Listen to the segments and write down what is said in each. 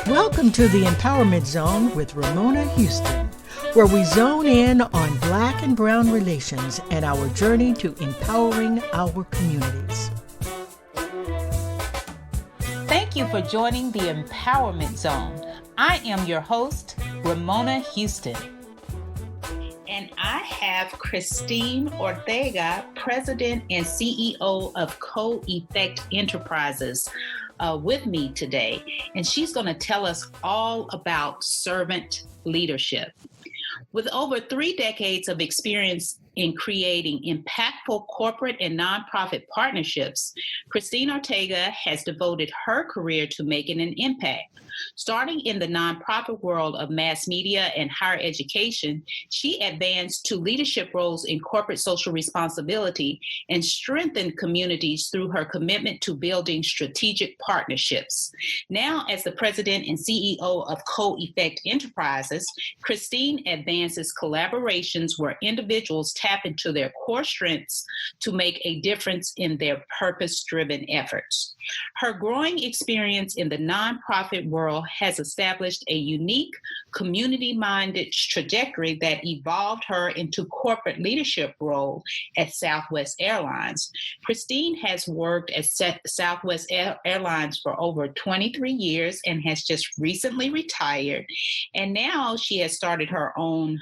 Welcome to the Empowerment Zone with Ramona Houston, where we zone in on Black and Brown relations and our journey to empowering our communities. Thank you for joining the Empowerment Zone. I am your host, Ramona Houston. And I have Christine Ortega, President and CEO of Co-Effect Enterprises, with me today. And she's going to tell us all about servant leadership. With over 3 decades of experience in creating impactful corporate and nonprofit partnerships, Christine Ortega has devoted her career to making an impact. Starting in the nonprofit world of mass media and higher education, she advanced to leadership roles in corporate social responsibility and strengthened communities through her commitment to building strategic partnerships. Now, as the president and CEO of Co-Effect Enterprises, Christine advances collaborations where individuals tap into their core strengths to make a difference in their purpose-driven efforts. Her growing experience in the nonprofit world has established a unique, community-minded trajectory that evolved her into corporate leadership role at Southwest Airlines. Christine has worked at Southwest Airlines for over 23 years and has just recently retired. And now she has started her own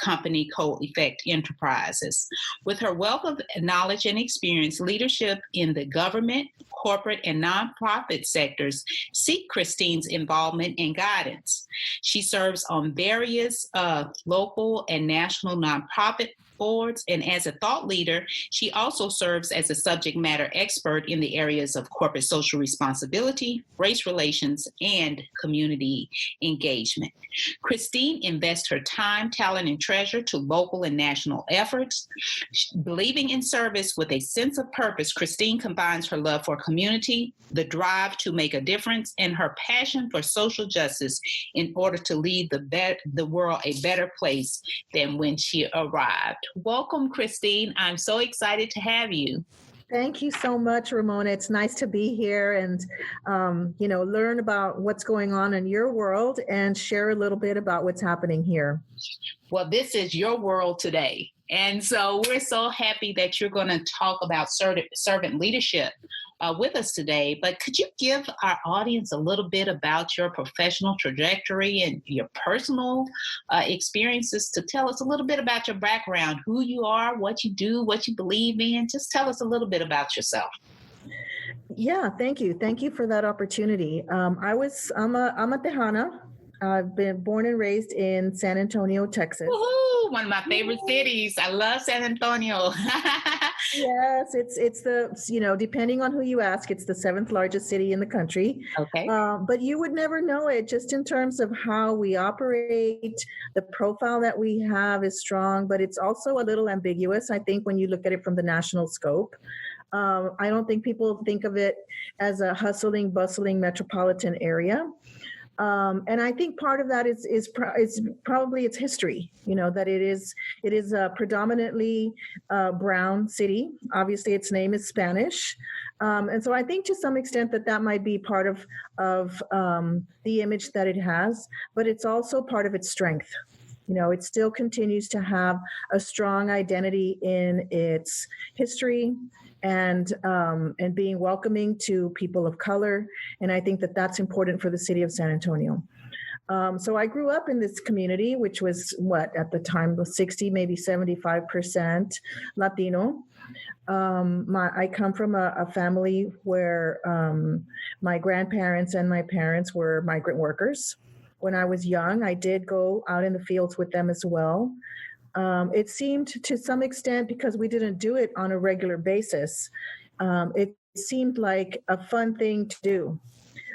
company, Co-Effect Enterprises. With her wealth of knowledge and experience, leadership in the government, corporate, and nonprofit sectors seek Christine's involvement and guidance. She serves on various local and national nonprofit boards, and as a thought leader, she also serves as a subject matter expert in the areas of corporate social responsibility, race relations, and community engagement. Christine invests her time, talent, and treasure to local and national efforts. Believing in service with a sense of purpose, Christine combines her love for community, the drive to make a difference, and her passion for social justice in order to leave the world a better place than when she arrived. Welcome, Christine. I'm so excited to have you. Thank you so much, Ramona. It's nice to be here and, learn about what's going on in your world and share a little bit about what's happening here. Well, this is your world today. And so we're so happy that you're going to talk about servant leadership with us today. But could you give our audience a little bit about your professional trajectory and your personal experiences to tell us a little bit about your background, who you are, what you do, what you believe in? Just tell us a little bit about yourself. Yeah, thank you. Thank you for that opportunity. I'm a Tejana. I've been born and raised in San Antonio, Texas. Woohoo! One of my favorite cities. I love San Antonio. Yes, it's the, depending on who you ask, it's the 7th largest city in the country. Okay. But you would never know it just in terms of how we operate. The profile that we have is strong, but it's also a little ambiguous, I think, when you look at it from the national scope. I don't think people think of it as a hustling, bustling metropolitan area. And I think part of that is probably its history, that it is a predominantly brown city. Obviously, its name is Spanish. And so I think to some extent that might be part of the image that it has, but it's also part of its strength. It still continues to have a strong identity in its history and being welcoming to people of color. And I think that that's important for the city of San Antonio. So I grew up in this community, which was at the time was 60, maybe 75% Latino. I come from a family where my grandparents and my parents were migrant workers. When I was young, I did go out in the fields with them as well. It seemed to some extent, because we didn't do it on a regular basis, it seemed like a fun thing to do.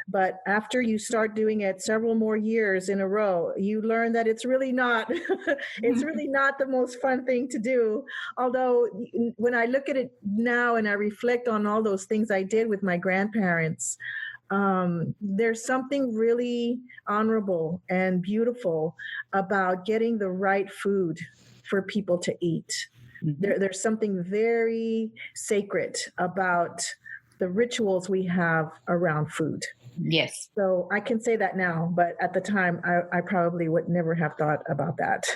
But after you start doing it several more years in a row, you learn that it's really not, it's really not the most fun thing to do. Although when I look at it now and I reflect on all those things I did with my grandparents, there's something really honorable and beautiful about getting the right food for people to eat. Mm-hmm. There's something very sacred about the rituals we have around food. Yes. So I can say that now, but at the time, I probably would never have thought about that.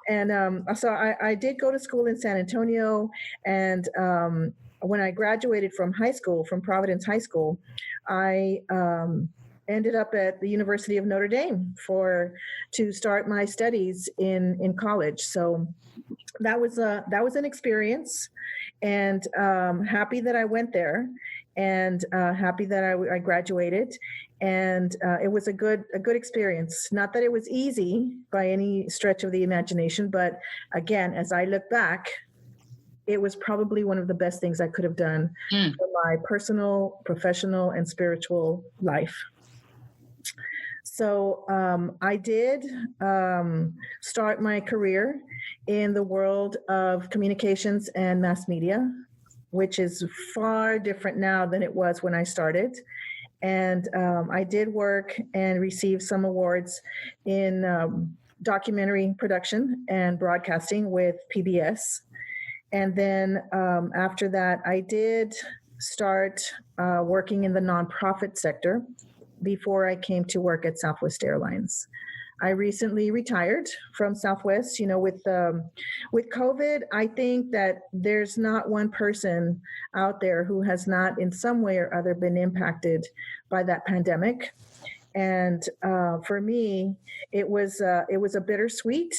And so I did go to school in San Antonio. And when I graduated from high school, from Providence High School, I ended up at the University of Notre Dame to start my studies in college. So that was an experience, and happy that I went there, and happy that I graduated, and it was a good experience. Not that it was easy by any stretch of the imagination, but again, as I look back, it was probably one of the best things I could have done for my personal, professional, and spiritual life. So I did start my career in the world of communications and mass media, which is far different now than it was when I started. And I did work and receive some awards in documentary production and broadcasting with PBS. And then after that, I did start working in the nonprofit sector before I came to work at Southwest Airlines. I recently retired from Southwest. With COVID, I think that there's not one person out there who has not in some way or other been impacted by that pandemic. And for me, it was a bittersweet.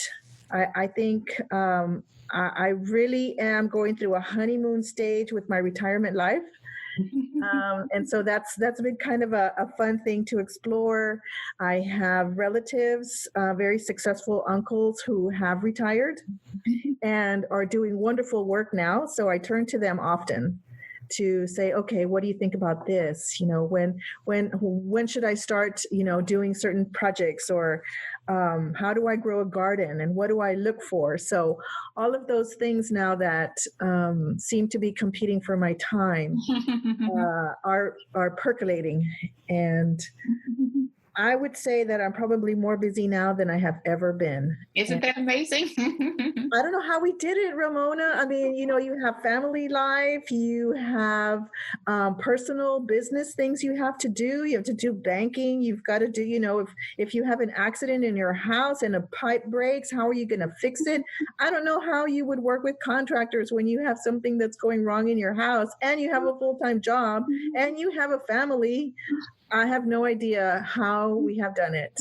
I think I really am going through a honeymoon stage with my retirement life. And so that's been kind of a fun thing to explore. I have relatives, very successful uncles who have retired and are doing wonderful work now. So I turn to them often to say, okay, what do you think about this? When should I start, doing certain projects, or how do I grow a garden, and what do I look for? So all of those things now that seem to be competing for my time are percolating. And I would say that I'm probably more busy now than I have ever been. Isn't that amazing? I don't know how we did it, Ramona. I mean, you have family life, you have personal business things you have to do. You have to do banking. You've got to do, if you have an accident in your house and a pipe breaks, how are you going to fix it? I don't know how you would work with contractors when you have something that's going wrong in your house and you have a full-time job and you have a family. I have no idea how we have done it.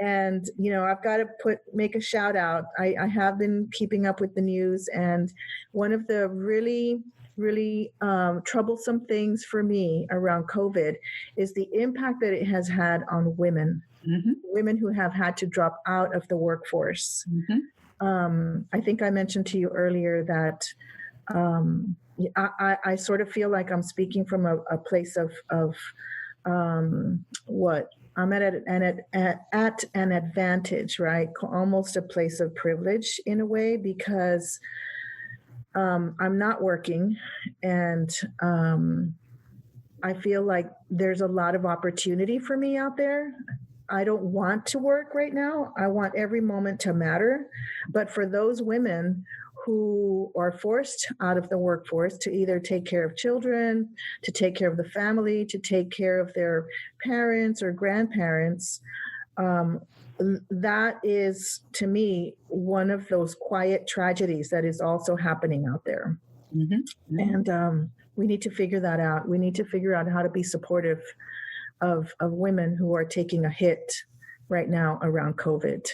And, I've got to make a shout out. I have been keeping up with the news, and one of the really, really troublesome things for me around COVID is the impact that it has had on women, women who have had to drop out of the workforce. I think I mentioned to you earlier that I sort of feel like I'm speaking from a place of what I'm at an advantage, right? Almost a place of privilege in a way, because I'm not working, and I feel like there's a lot of opportunity for me out there. I don't want to work right now. I want every moment to matter. But for those women who are forced out of the workforce to either take care of children, to take care of the family, to take care of their parents or grandparents, that is, to me, one of those quiet tragedies that is also happening out there. And we need to figure that out. We need to figure out how to be supportive of women who are taking a hit right now around COVID.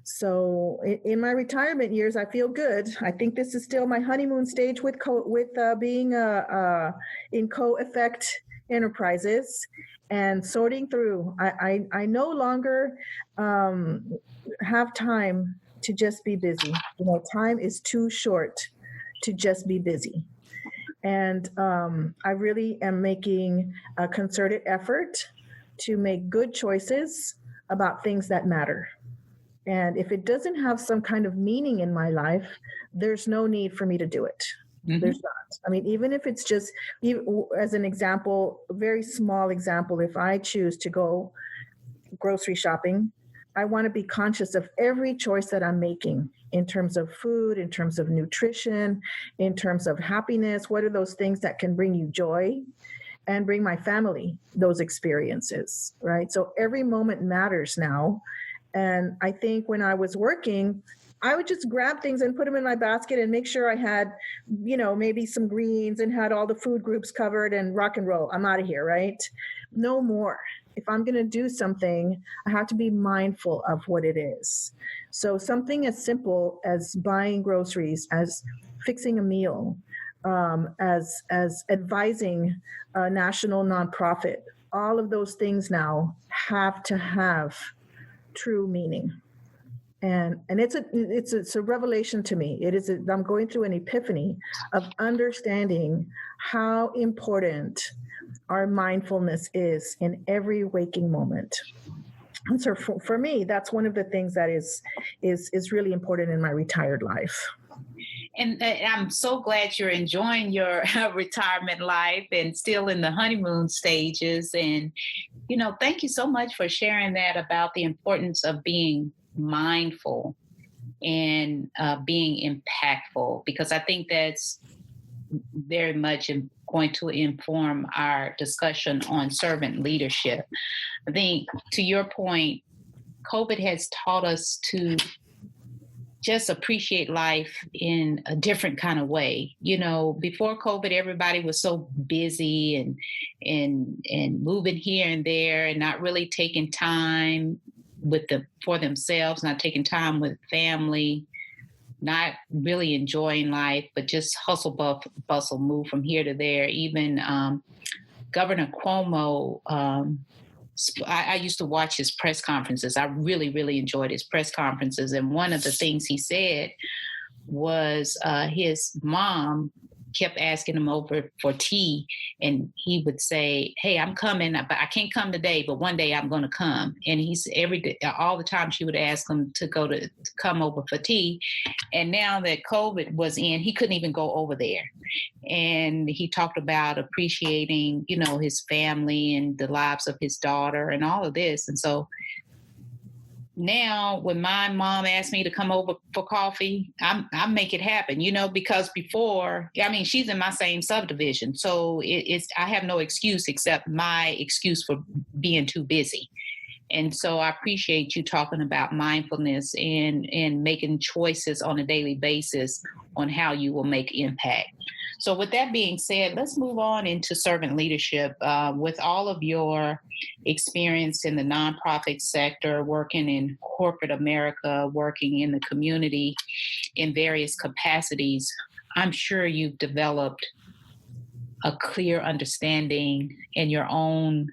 So in my retirement years, I feel good. I think this is still my honeymoon stage with being in co-effect enterprises and sorting through. I no longer have time to just be busy. Time is too short to just be busy. And I really am making a concerted effort to make good choices about things that matter. And if it doesn't have some kind of meaning in my life, there's no need for me to do it. There's not. I mean, even if it's just, as an example, a very small example, if I choose to go grocery shopping, I want to be conscious of every choice that I'm making in terms of food, in terms of nutrition, in terms of happiness. What are those things that can bring you joy? and bring my family those experiences, right? So every moment matters now. And I think when I was working, I would just grab things and put them in my basket and make sure I had, maybe some greens and had all the food groups covered and rock and roll. I'm out of here, right? No more. If I'm going to do something, I have to be mindful of what it is. So something as simple as buying groceries, as fixing a meal, as advising a national nonprofit, all of those things now have to have true meaning. And it's a revelation to me. I'm going through an epiphany of understanding how important our mindfulness is in every waking moment. And so for me, that's one of the things that is really important in my retired life. And I'm so glad you're enjoying your retirement life and still in the honeymoon stages. And, thank you so much for sharing that about the importance of being mindful and being impactful, because I think that's very much going to inform our discussion on servant leadership. I think, to your point, COVID has taught us to just appreciate life in a different kind of way. Before COVID, everybody was so busy and moving here and there and not really taking time for themselves, not taking time with family, not really enjoying life, but just hustle, bustle, move from here to there. Even Governor Cuomo, I used to watch his press conferences. I really, really enjoyed his press conferences. And one of the things he said was his mom kept asking him over for tea, and he would say, "Hey, I'm coming, but I can't come today, but one day I'm going to come." And he's every day, all the time, she would ask him to come over for tea. And now that COVID was in, he couldn't even go over there. And he talked about appreciating, his family and the lives of his daughter and all of this. And so now when my mom asks me to come over for coffee, I make it happen, because before, she's in my same subdivision. So I have no excuse except my excuse for being too busy. And so I appreciate you talking about mindfulness and making choices on a daily basis on how you will make impact. So with that being said, let's move on into servant leadership. With all of your experience in the nonprofit sector, working in corporate America, working in the community in various capacities, I'm sure you've developed a clear understanding in your own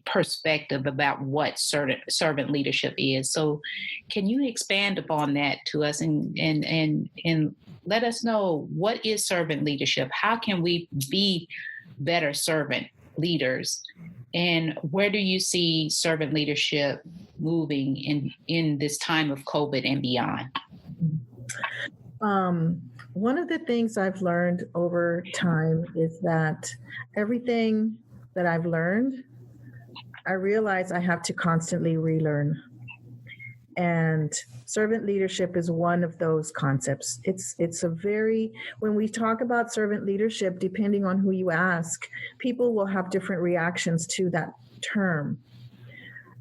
perspective about what servant leadership is. So can you expand upon that to us and let us know, what is servant leadership? How can we be better servant leaders? And where do you see servant leadership moving in this time of COVID and beyond? One of the things I've learned over time is that everything that I've learned, I realize I have to constantly relearn. And servant leadership is one of those concepts. When we talk about servant leadership, depending on who you ask, people will have different reactions to that term.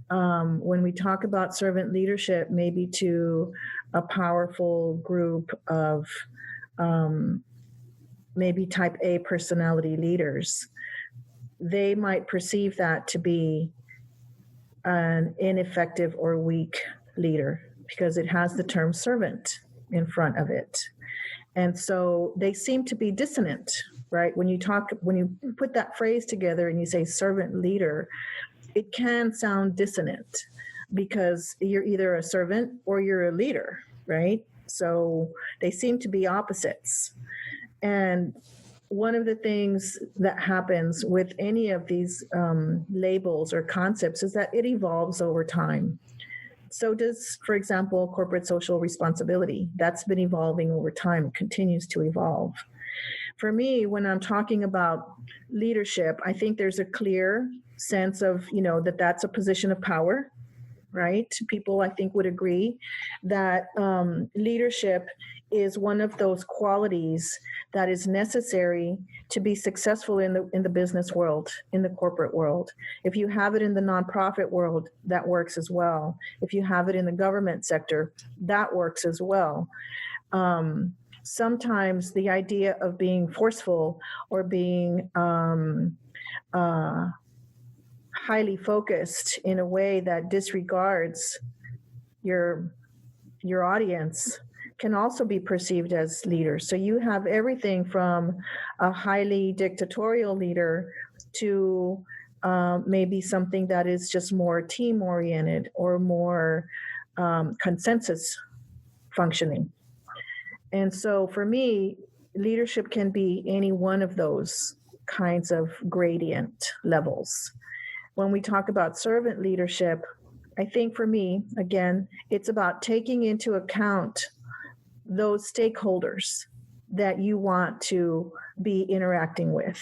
When we talk about servant leadership, maybe to a powerful group of maybe type A personality leaders, they might perceive that to be an ineffective or weak leader because it has the term servant in front of it. And so they seem to be dissonant, right? When you put that phrase together and you say servant leader, it can sound dissonant because you're either a servant or you're a leader, right? So they seem to be opposites. And one of the things that happens with any of these labels or concepts is that it evolves over time. So does, for example, corporate social responsibility. That's been evolving over time, continues to evolve. For me, when I'm talking about leadership, I think there's a clear sense of, that's a position of power, right? People, I think, would agree that leadership is one of those qualities that is necessary to be successful in the business world, in the corporate world. If you have it in the nonprofit world, that works as well. If you have it in the government sector, that works as well. Sometimes the idea of being forceful or being highly focused in a way that disregards your audience can also be perceived as leaders. So you have everything from a highly dictatorial leader to maybe something that is just more team oriented or more consensus functioning. And so for me, leadership can be any one of those kinds of gradient levels. When we talk about servant leadership, I think for me, again, it's about taking into account those stakeholders that you want to be interacting with.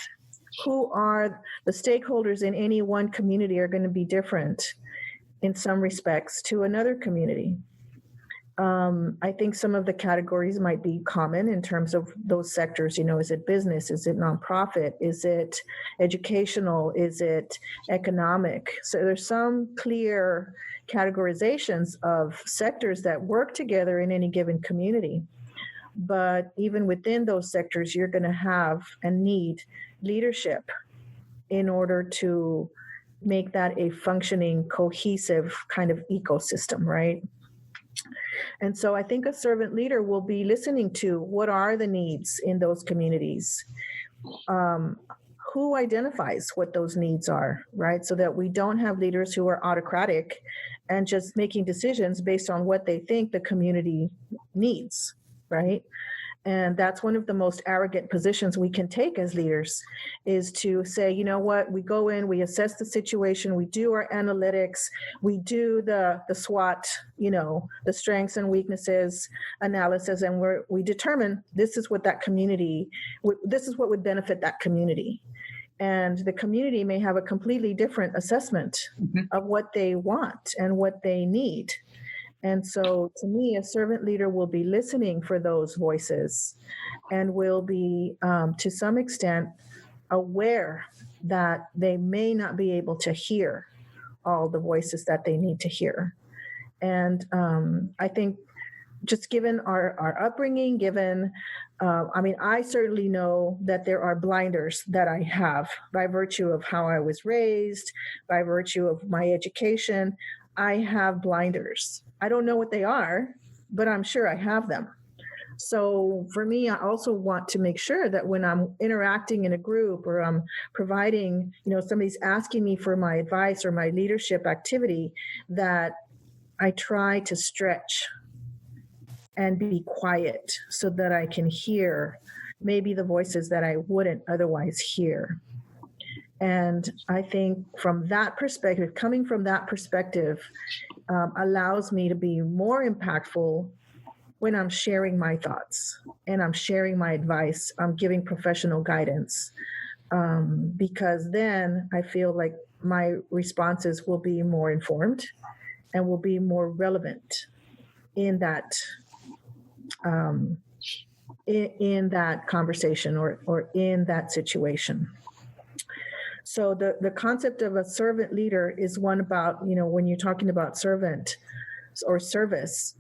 Who are the stakeholders in any one community are going to be different in some respects to another community. I think some of the categories might be common in terms of those sectors. Is it business? Is it nonprofit? Is it educational? Is it economic? So there's some clear categorizations of sectors that work together in any given community. But even within those sectors, you're going to have and need leadership in order to make that a functioning, cohesive kind of ecosystem, right? And so I think a servant leader will be listening to what are the needs in those communities. Who identifies what those needs are, right? So that we don't have leaders who are autocratic and just making decisions based on what they think the community needs, right? And that's one of the most arrogant positions we can take as leaders, is to say, you know what, we go in, we assess the situation, we do our analytics, we do the SWOT, the strengths and weaknesses analysis, and we determine this is what this is what would benefit that community. And the community may have a completely different assessment of what they want and what they need. And so to me, a servant leader will be listening for those voices and will be, to some extent, aware that they may not be able to hear all the voices that they need to hear. And I think just given our upbringing, I certainly know that there are blinders that I have by virtue of how I was raised, by virtue of my education. I have blinders. I don't know what they are, but I'm sure I have them. So for me, I also want to make sure that when I'm interacting in a group or I'm providing, somebody's asking me for my advice or my leadership activity, that I try to stretch and be quiet so that I can hear maybe the voices that I wouldn't otherwise hear. And I think from that perspective, coming from that perspective, allows me to be more impactful when I'm sharing my thoughts and I'm sharing my advice. I'm giving professional guidance, because then I feel like my responses will be more informed and will be more relevant in that in that conversation or in that situation. So the concept of a servant leader is one about, when you're talking about servant or service,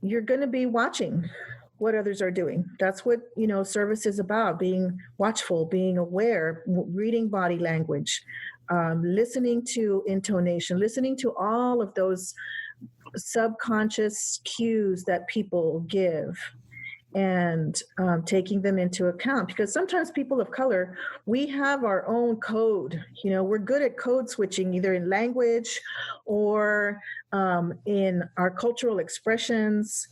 you're going to be watching what others are doing. That's what, service is about: being watchful, being aware, reading body language, listening to intonation, listening to all of those subconscious cues that people give, and taking them into account. Because sometimes people of color, we have our own code. We're good at code switching, either in language or in our cultural expressions,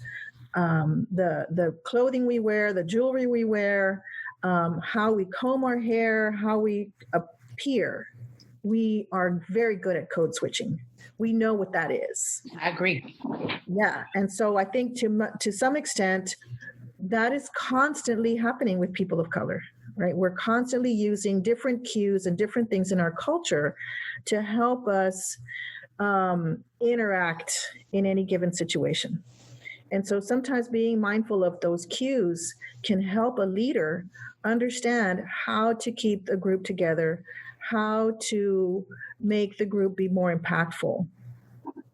the clothing we wear, the jewelry we wear, how we comb our hair, how we appear. We are very good at code switching. We know what that is. I agree. Yeah. And so I think to some extent, that is constantly happening with people of color, right? We're constantly using different cues and different things in our culture to help us interact in any given situation. And so sometimes being mindful of those cues can help a leader understand how to keep the group together, how to make the group be more impactful.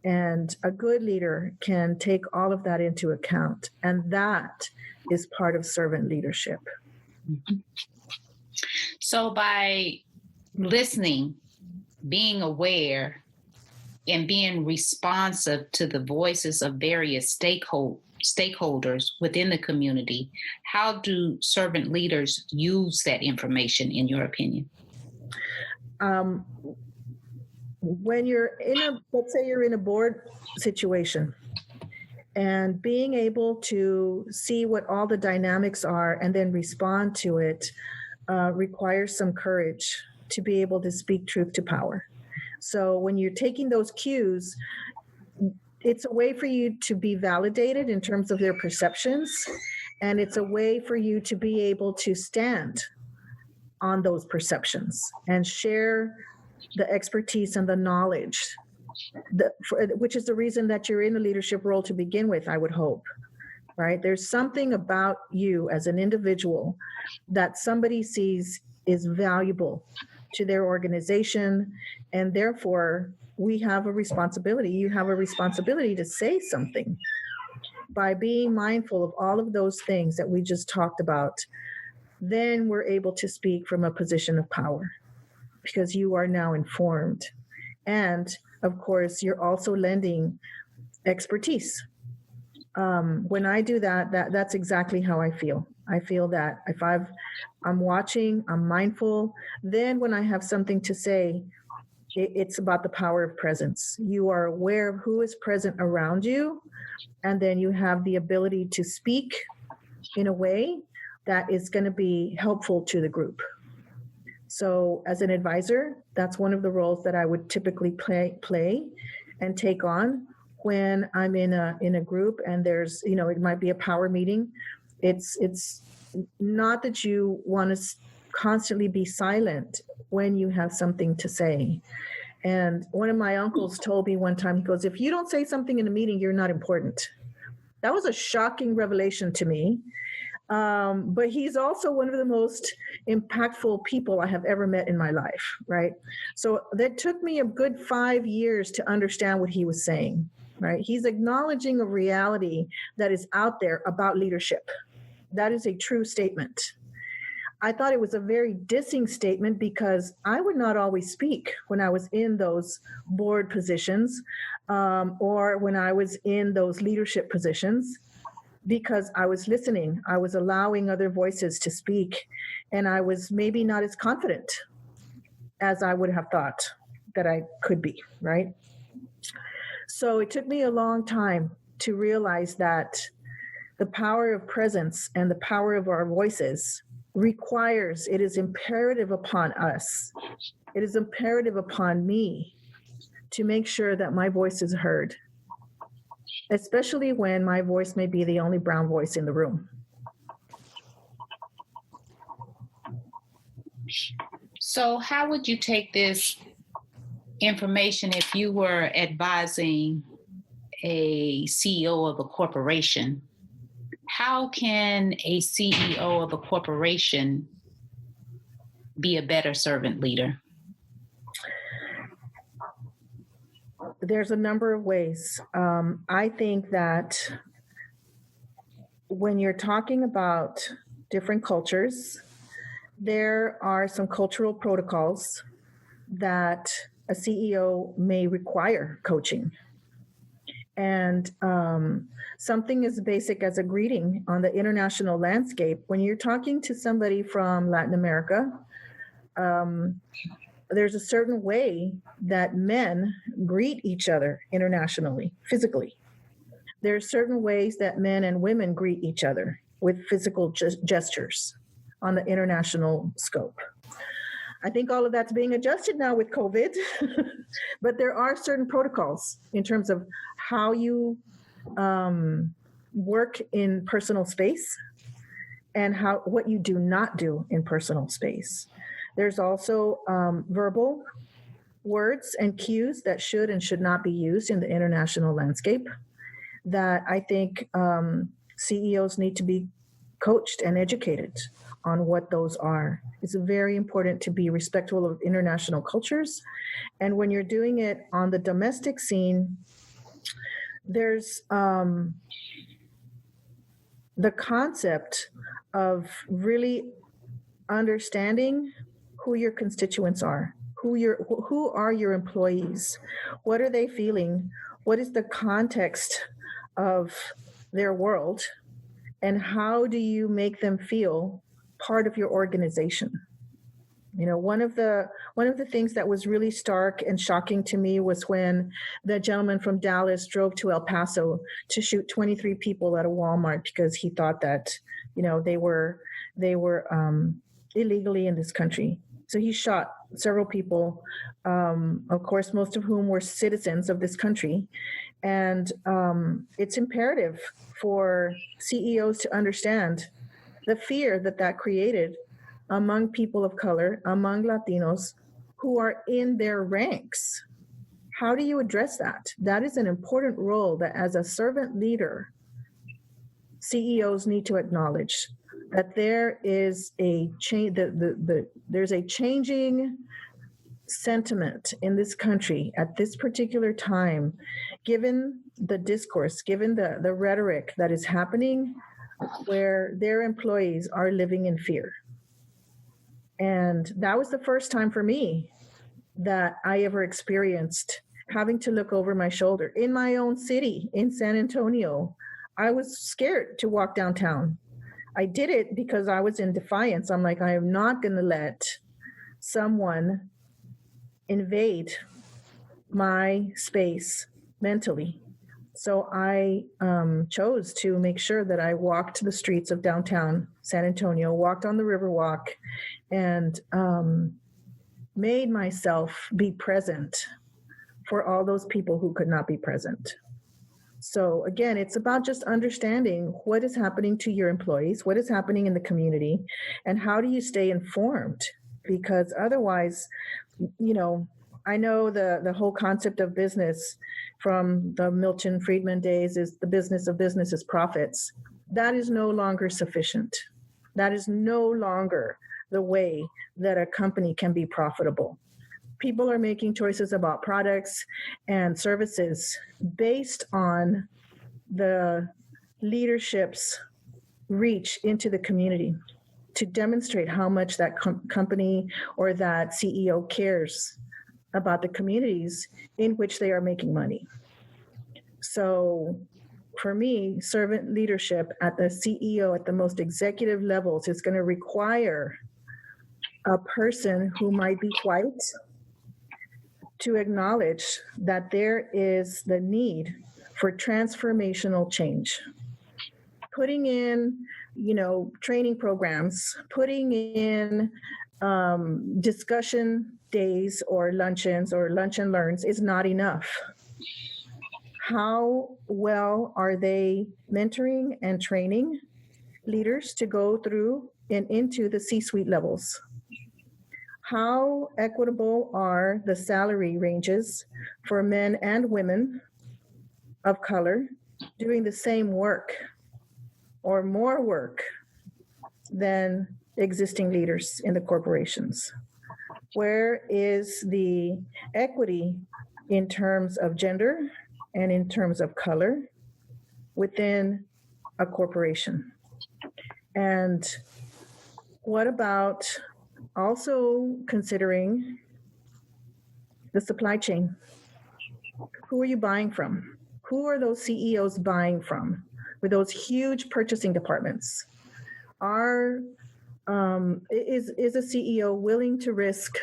And a good leader can take all of that into account. And that is part of servant leadership. So by listening, being aware, and being responsive to the voices of various stakeholders within the community, how do servant leaders use that information, in your opinion? When you're let's say you're in a board situation, and being able to see what all the dynamics are and then respond to it requires some courage to be able to speak truth to power. So when you're taking those cues, it's a way for you to be validated in terms of their perceptions, and it's a way for you to be able to stand on those perceptions and share the expertise and the knowledge, which is the reason that you're in a leadership role to begin with, I would hope, right? There's something about you as an individual that somebody sees is valuable to their organization, and therefore we have a responsibility. You have a responsibility to say something. By being mindful of all of those things that we just talked about, then we're able to speak from a position of power because you are now informed. And of course, you're also lending expertise. When I do that, that's exactly how I feel. I feel that if I'm watching, I'm mindful, then when I have something to say, it's about the power of presence. You are aware of who is present around you, and then you have the ability to speak in a way that is going to be helpful to the group. So as an advisor, that's one of the roles that I would typically play and take on when I'm in a group and there's, it might be a power meeting. It's not that you want to constantly be silent when you have something to say. And one of my uncles told me one time, he goes, if you don't say something in a meeting, you're not important. That was a shocking revelation to me. But he's also one of the most impactful people I have ever met in my life, right? So that took me a good 5 years to understand what he was saying, right? He's acknowledging a reality that is out there about leadership. That is a true statement. I thought it was a very dissing statement because I would not always speak when I was in those board positions or when I was in those leadership positions, because I was listening. I was allowing other voices to speak, and I was maybe not as confident as I would have thought that I could be, right? So it took me a long time to realize that the power of presence and the power of our voices it is imperative upon us. It is imperative upon me to make sure that my voice is heard, especially when my voice may be the only brown voice in the room. So how would you take this information if you were advising a CEO of a corporation? How can a CEO of a corporation be a better servant leader? There's a number of ways. I think that when you're talking about different cultures, there are some cultural protocols that a CEO may require coaching. And something as basic as a greeting on the international landscape, when you're talking to somebody from Latin America, there's a certain way that men greet each other internationally, physically. There are certain ways that men and women greet each other with physical gestures on the international scope. I think all of that's being adjusted now with COVID, but there are certain protocols in terms of how you work in personal space and what you do not do in personal space. There's also verbal words and cues that should and should not be used in the international landscape. that I think CEOs need to be coached and educated on what those are. It's very important to be respectful of international cultures. And when you're doing it on the domestic scene, there's the concept of really understanding who your constituents are, who are your employees, what are they feeling, what is the context of their world, and how do you make them feel part of your organization. You know, one of the things that was really stark and shocking to me was when the gentleman from Dallas drove to El Paso to shoot 23 people at a Walmart because he thought that, you know, they were illegally in this country. So he shot several people, of course, most of whom were citizens of this country. And it's imperative for CEOs to understand the fear that created among people of color, among Latinos who are in their ranks. How do you address that? That is an important role that as a servant leader, CEOs need to acknowledge that there is a change, there's a changing sentiment in this country at this particular time, given the discourse, given the rhetoric that is happening, where their employees are living in fear. And that was the first time for me that I ever experienced having to look over my shoulder in my own city, in San Antonio. I was scared to walk downtown. I did it because I was in defiance. I'm like, I am not going to let someone invade my space mentally. So I chose to make sure that I walked the streets of downtown San Antonio, walked on the Riverwalk, and made myself be present for all those people who could not be present. So again, it's about just understanding what is happening to your employees, what is happening in the community, and how do you stay informed? Because otherwise, you know, I know the whole concept of business from the Milton Friedman days is the business of business is profits. That is no longer sufficient. That is no longer the way that a company can be profitable. People are making choices about products and services based on the leadership's reach into the community to demonstrate how much that company or that CEO cares about the communities in which they are making money. So for me, servant leadership at the CEO, at the most executive levels, is going to require a person who might be white to acknowledge that there is the need for transformational change. Putting in, you know, training programs, putting in discussion days or luncheons or lunch and learns is not enough. How well are they mentoring and training leaders to go through and into the C-suite levels? How equitable are the salary ranges for men and women of color doing the same work or more work than existing leaders in the corporations? Where is the equity in terms of gender and in terms of color within a corporation? And what about also considering the supply chain? Who are you buying from? Who are those CEOs buying from with those huge purchasing departments? Is a CEO willing to risk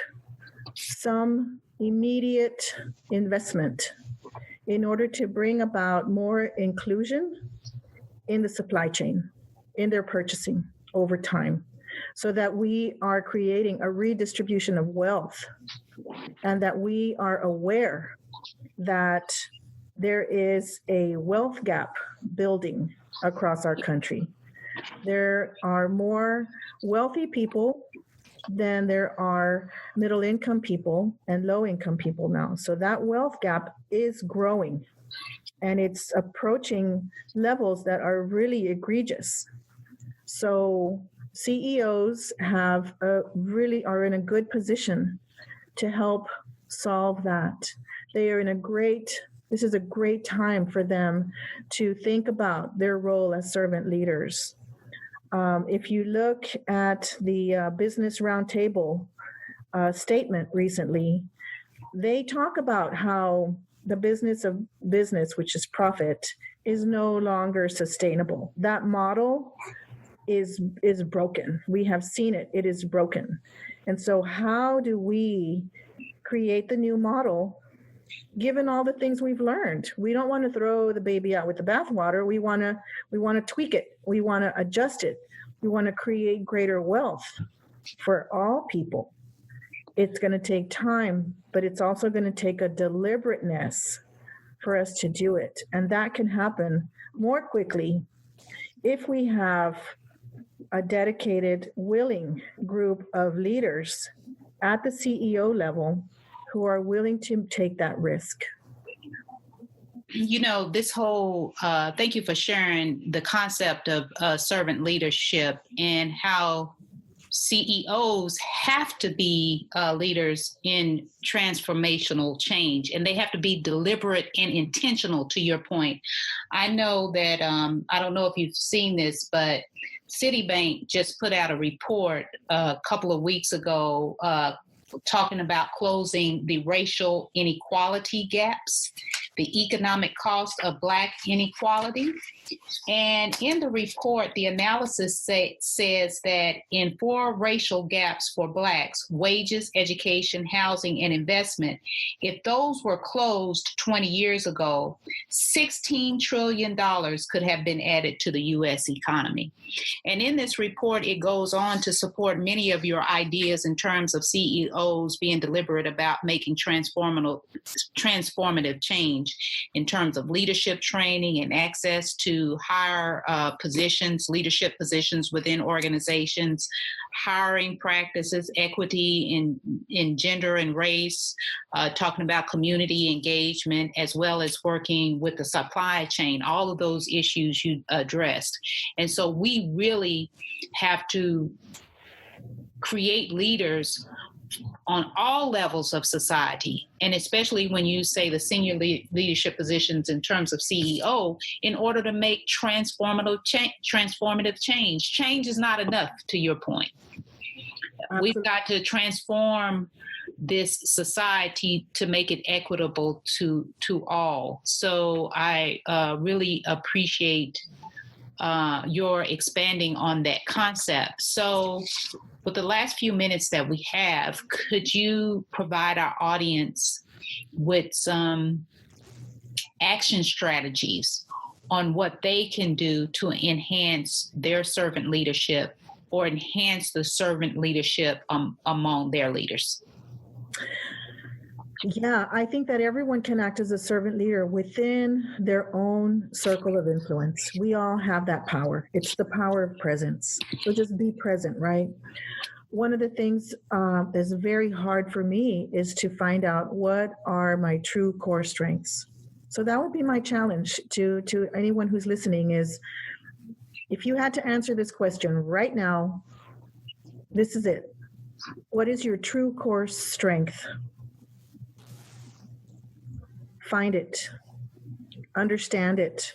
some immediate investment in order to bring about more inclusion in the supply chain, in their purchasing over time, so that we are creating a redistribution of wealth and that we are aware that there is a wealth gap building across our country? There are more wealthy people than there are middle income people and low income people now. So that wealth gap is growing. and it's approaching levels that are really egregious. So CEOs really are in a good position to help solve that. This is a great time for them to think about their role as servant leaders. If you look at the Business Roundtable statement recently, they talk about how the business of business, which is profit, is no longer sustainable. That model is broken. We have seen it. It is broken. And so how do we create the new model given all the things we've learned? We don't want to throw the baby out with the bathwater. We want to tweak it. We want to adjust it. We want to create greater wealth for all people. It's going to take time, but it's also going to take a deliberateness for us to do it. And that can happen more quickly if we have a dedicated, willing group of leaders at the CEO level who are willing to take that risk. You know, this whole, thank you for sharing the concept of servant leadership and how CEOs have to be leaders in transformational change, and they have to be deliberate and intentional, to your point. I know that, I don't know if you've seen this, but Citibank just put out a report a couple of weeks ago talking about closing the racial inequality gaps, the economic cost of Black inequality. And in the report, the analysis says that in 4 racial gaps for Blacks, wages, education, housing, and investment, if those were closed 20 years ago, $16 trillion could have been added to the U.S. economy. And in this report, it goes on to support many of your ideas in terms of CEOs being deliberate about making transformative change in terms of leadership training and access to higher positions, leadership positions within organizations, hiring practices, equity in gender and race, talking about community engagement, as well as working with the supply chain, all of those issues you addressed. And so we really have to create leaders on all levels of society, and especially when you say the senior leadership positions in terms of CEO, in order to make transformative change. Change is not enough, to your point. Absolutely. We've got to transform this society to make it equitable to all. So I really appreciate your expanding on that concept. So with the last few minutes that we have, could you provide our audience with some action strategies on what they can do to enhance their servant leadership or enhance the servant leadership among their leaders? Yeah, I think that everyone can act as a servant leader within their own circle of influence. We all have that power. It's the power of presence. So just be present, right? One of the things that's very hard for me is to find out what are my true core strengths. So that would be my challenge to anyone who's listening is, if you had to answer this question right now, this is it. What is your true core strength? Find it, understand it,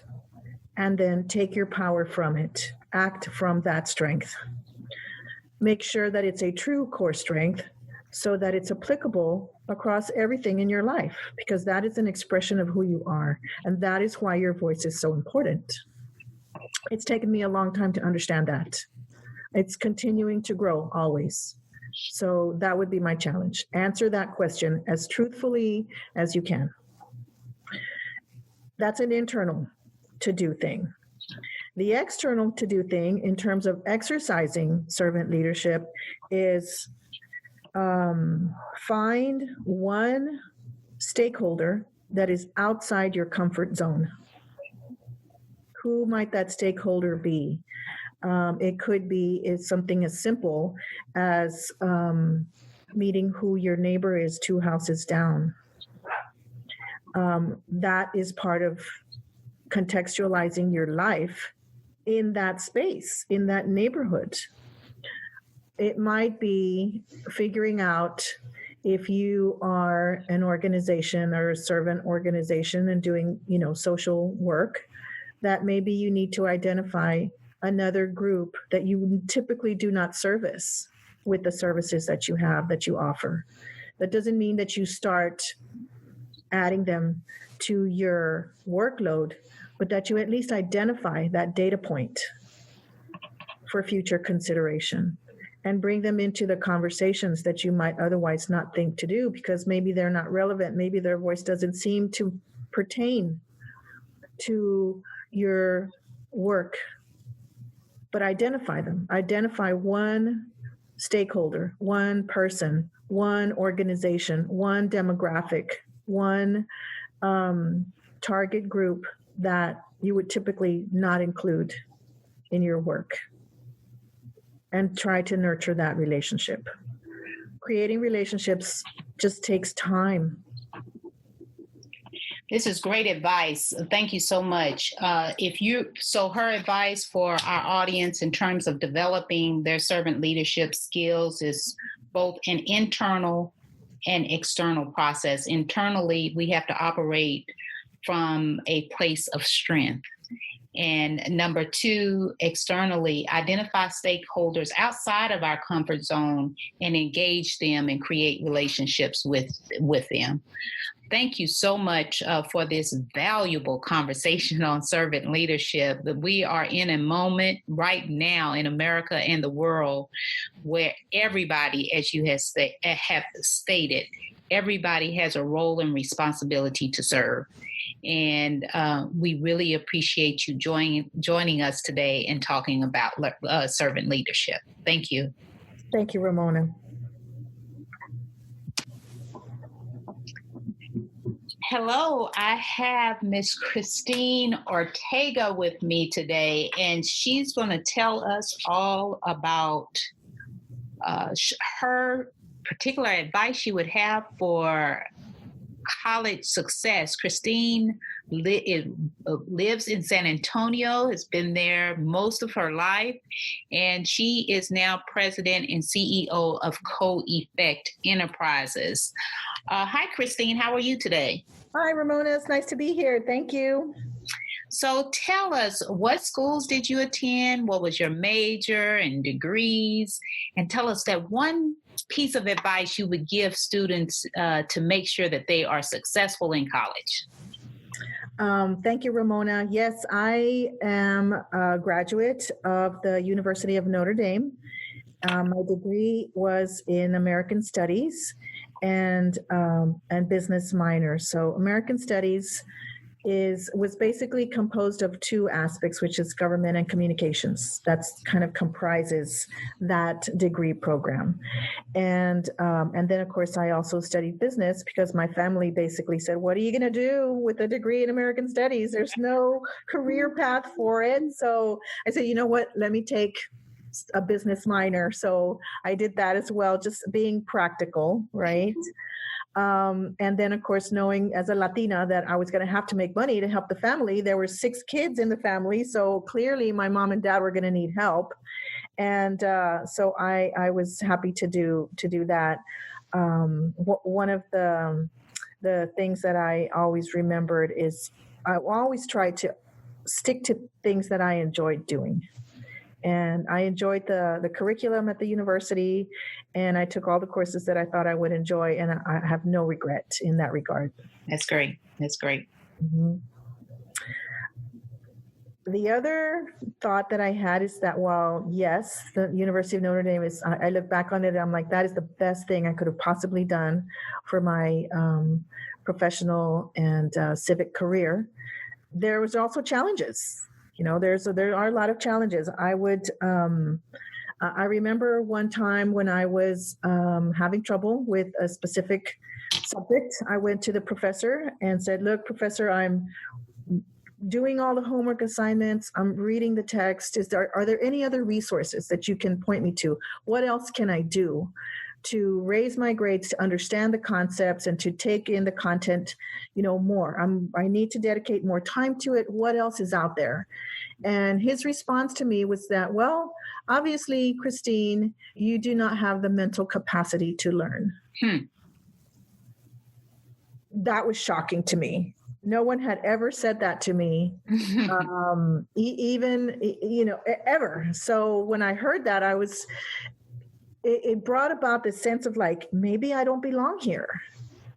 and then take your power from it. Act from that strength. Make sure that it's a true core strength so that it's applicable across everything in your life, because that is an expression of who you are. And that is why your voice is so important. It's taken me a long time to understand that. It's continuing to grow always. So that would be my challenge. Answer that question as truthfully as you can. That's an internal to-do thing. The external to-do thing in terms of exercising servant leadership is find one stakeholder that is outside your comfort zone. Who might that stakeholder be? It could be something as simple as meeting who your neighbor is 2 houses down. That is part of contextualizing your life in that space, in that neighborhood. It might be figuring out if you are an organization or a servant organization and doing, social work, that maybe you need to identify another group that you typically do not service with the services that you have, that you offer. That doesn't mean that you start adding them to your workload, but that you at least identify that data point for future consideration and bring them into the conversations that you might otherwise not think to do because maybe they're not relevant. Maybe their voice doesn't seem to pertain to your work. But identify them. Identify one stakeholder, one person, one organization, one demographic, one target group that you would typically not include in your work, and try to nurture that relationship. Creating relationships just takes time. This is great advice. Thank you so much. Her advice for our audience in terms of developing their servant leadership skills is both an internal and external process. Internally, we have to operate from a place of strength. And number two, externally, identify stakeholders outside of our comfort zone and engage them and create relationships with them. Thank you so much for this valuable conversation on servant leadership. We are in a moment right now in America and the world where everybody, as you have stated, everybody has a role and responsibility to serve. And we really appreciate you joining us today and talking about servant leadership. Thank you. Thank you, Ramona. Hello, I have Miss Christine Ortega with me today, and she's going to tell us all about her particular advice she would have for college success. Christine lives in San Antonio, has been there most of her life, and she is now president and CEO of Co-Effect Enterprises. Hi, Christine. How are you today? Hi, Ramona. It's nice to be here. Thank you. So tell us, what schools did you attend? What was your major and degrees? And tell us that one piece of advice you would give students to make sure that they are successful in college. Thank you, Ramona. Yes, I am a graduate of the University of Notre Dame. My degree was in American Studies and business minor. So American Studies was basically composed of two aspects, which is government and communications. That's kind of comprises that degree program. And then, of course, I also studied business because my family basically said, what are you going to do with a degree in American Studies? There's no career path for it. So I said, you know what, let me take a business minor. So I did that as well, just being practical, right? And then, of course, knowing as a Latina that I was going to have to make money to help the family. There were 6 kids in the family, so clearly my mom and dad were going to need help. And so I was happy to do that. One of the things that I always remembered is I always tried to stick to things that I enjoyed doing. And I enjoyed the curriculum at the university, and I took all the courses that I thought I would enjoy, and I have no regret in that regard. That's great. That's great. Mm-hmm. The other thought that I had is that while, yes, the University of Notre Dame is, I look back on it and I'm like, that is the best thing I could have possibly done for my professional and civic career. There was also challenges. You know, there are a lot of challenges. I remember one time when I was having trouble with a specific subject. I went to the professor and said, look, professor, I'm doing all the homework assignments. I'm reading the text. Are there any other resources that you can point me to? What else can I do? to raise my grades, to understand the concepts, and to take in the content, more. I need to dedicate more time to it. What else is out there? And his response to me was that, well, obviously, Christine, you do not have the mental capacity to learn. That was shocking to me. No one had ever said that to me, ever. So when I heard that, it brought about this sense of like, maybe I don't belong here.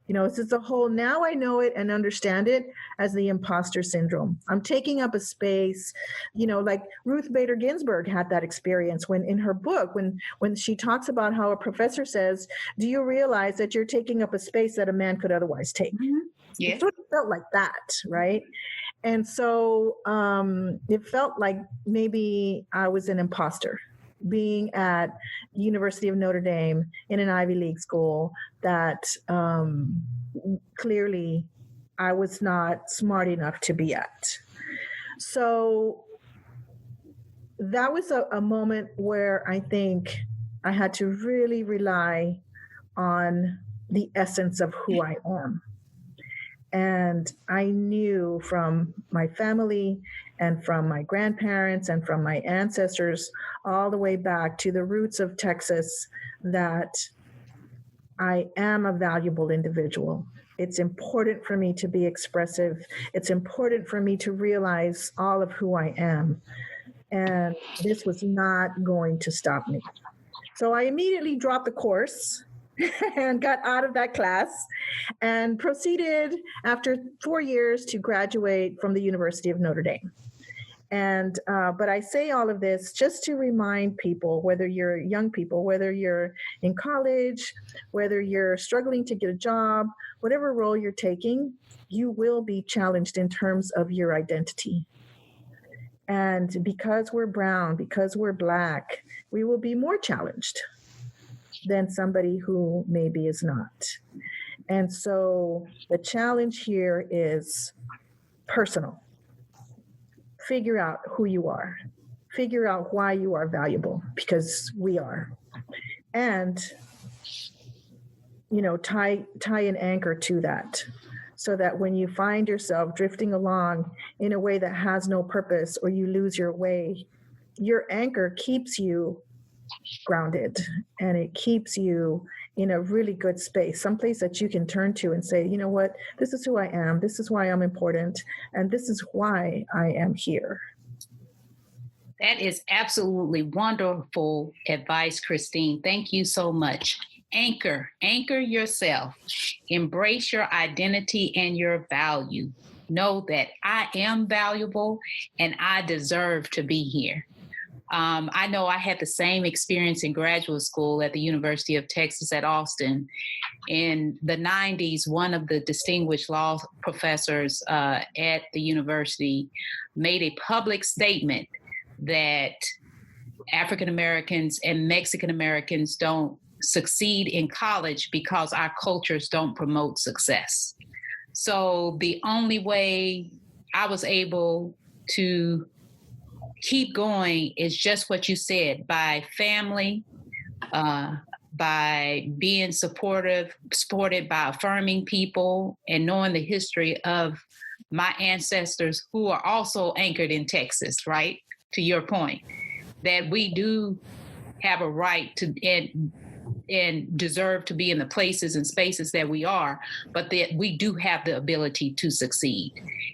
It's a whole, now I know it and understand it as the imposter syndrome. I'm taking up a space, like Ruth Bader Ginsburg had that experience when in her book, when she talks about how a professor says, do you realize that you're taking up a space that a man could otherwise take? Mm-hmm. Yeah. It sort of felt like that, right? And so it felt like maybe I was an imposter being at University of Notre Dame in an Ivy League school that clearly I was not smart enough to be at. So that was a moment where I think I had to really rely on the essence of who I am. And I knew from my family and from my grandparents and from my ancestors all the way back to the roots of Texas that I am a valuable individual. It's important for me to be expressive. It's important for me to realize all of who I am. And this was not going to stop me. So I immediately dropped the course and got out of that class and proceeded after 4 years to graduate from the University of Notre Dame. And but I say all of this just to remind people, whether you're young people, whether you're in college, whether you're struggling to get a job, whatever role you're taking, you will be challenged in terms of your identity. And because we're brown, because we're Black, we will be more challenged than somebody who maybe is not. And so the challenge here is personal. Figure out who you are. Figure out why you are valuable, because we are. And, tie an anchor to that so that when you find yourself drifting along in a way that has no purpose or you lose your way, your anchor keeps you grounded and it keeps you in a really good space, someplace that you can turn to and say, you know what, this is who I am, this is why I'm important, and this is why I am here. That is absolutely wonderful advice, Christine. Thank you so much. Anchor yourself, embrace your identity and your value. Know that I am valuable and I deserve to be here. I know I had the same experience in graduate school at the University of Texas at Austin. In the 90s, one of the distinguished law professors at the university made a public statement that African Americans and Mexican Americans don't succeed in college because our cultures don't promote success. So the only way I was able to keep going is just what you said, by family, by being supported by affirming people and knowing the history of my ancestors who are also anchored in Texas, right? To your point, that we do have a right to and deserve to be in the places and spaces that we are, but that we do have the ability to succeed.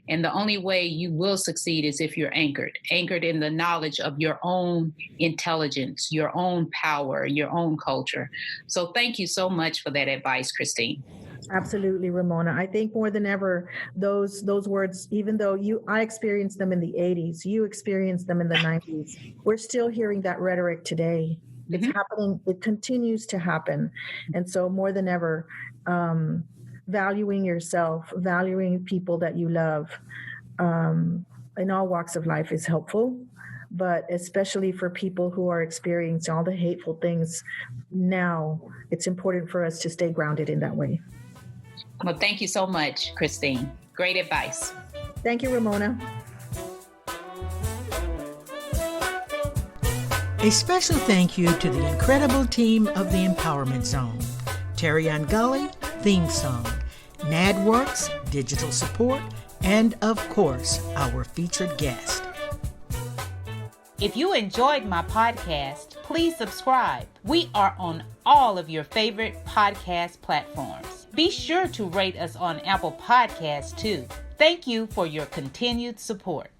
And the only way you will succeed is if you're anchored in the knowledge of your own intelligence, your own power, your own culture. So thank you so much for that advice, Christine. Absolutely, Ramona. I think more than ever, those words, even though I experienced them in the 80s, you experienced them in the 90s, we're still hearing that rhetoric today. It's happening. It continues to happen. And so more than ever, valuing yourself, valuing people that you love in all walks of life is helpful, but especially for people who are experiencing all the hateful things now, it's important for us to stay grounded in that way. Well, thank you so much, Christine. Great advice. Thank you, Ramona. A special thank you to the incredible team of the Empowerment Zone. Terry Gully, theme song, NADWorks, digital support, and of course, our featured guest. If you enjoyed my podcast, please subscribe. We are on all of your favorite podcast platforms. Be sure to rate us on Apple Podcasts too. Thank you for your continued support.